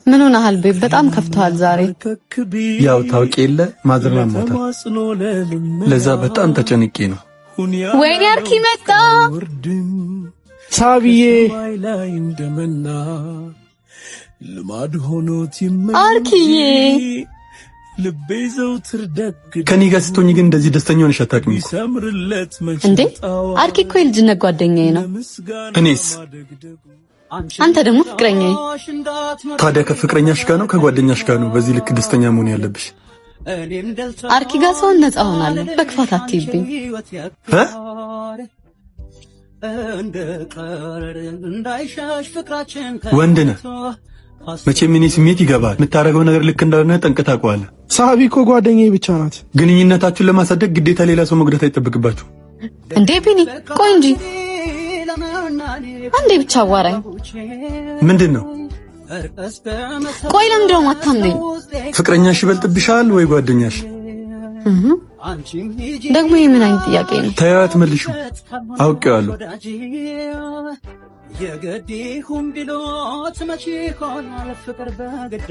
ምን ሆነሃል ቤብ? በጣም ከፍቷል ዛሬ። ያው ታውቂ የለ ማዘርና ሞታ ለዛ በጣም ተጨንቄ ነው። ወይኔ አርኪ መጣ። ሳቢዬ አርኪዬ ከኔ ጋር ስትሆኚ ግን እንደዚህ ደስተኛ ሆነሽ አታውቂም እኮ። እንዴ አርኪ እኮ የልጅነት ጓደኛዬ ነው። እኔስ? አንተ ደግሞ ፍቅረኛዬ። ታዲያ ከፍቅረኛሽ ጋር ነው ከጓደኛሽ ጋር ነው በዚህ ልክ ደስተኛ መሆን ያለብሽ? አርኪ ጋር ሰው ነፃ ሆናለሁ። በክፋት አትይብኝ። ወንድ ነህ መቼም እኔ ስሜት ይገባል። የምታደርገው ነገር ልክ እንዳልሆነ ጠንቅቀህ ታውቀዋለህ። ሳቢ እኮ ጓደኛዬ ብቻ ናት። ግንኙነታችሁን ለማሳደግ ግዴታ ሌላ ሰው መጉዳት አይጠበቅባችሁ። እንዴ ቢኒ ቆይ እንጂ አንዴ ብቻ አዋራኝ። ምንድነው? ቆይ ለምንድን ነው የማታምነኝ? ፍቅረኛሽ ይበልጥብሻል ወይ ጓደኛሽ? ደግሞ የምን አይነት ጥያቄ ነው? ተያት መልሹ። አውቄዋለሁ። የገዴሁም ቢሎት መቼ ሆነ ፍቅር በግድ